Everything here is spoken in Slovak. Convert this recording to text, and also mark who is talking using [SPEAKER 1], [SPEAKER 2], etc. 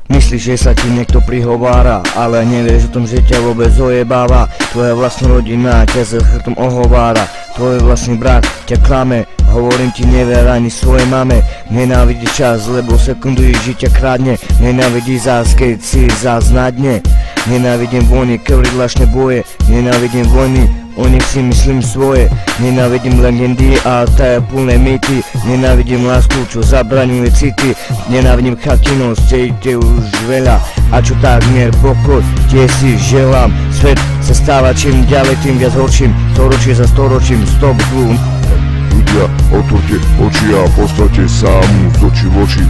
[SPEAKER 1] Myslíš, že sa ti niekto prihovára, ale nevieš o tom, že ťa vôbec ojebáva. Tvoja vlastná rodina ťa za chrbtom ohovára. Tvoj vlastný brat ťa klame, hovorím ti, never ani svojej mame. Nenávidí čas, lebo sekundy žitia krádne. Nenávidí zás, keď si zás na dne. Nenávidím vojny, krvlačné boje. Nenávidím vojny, o nich si myslím svoje. Nenávidím legendy a taje plné mýty. Nenávidím lásku, čo zabraňuje city. Nenávidím chatinu, stejte už veľa. A čo tak mier, pokoj, tie si želám. Svet sa stáva čím ďalej, tým viac horším. Storočie za storočím, stop glum.
[SPEAKER 2] Ľudia, otvorte oči a postavte sa mu z očí v oči.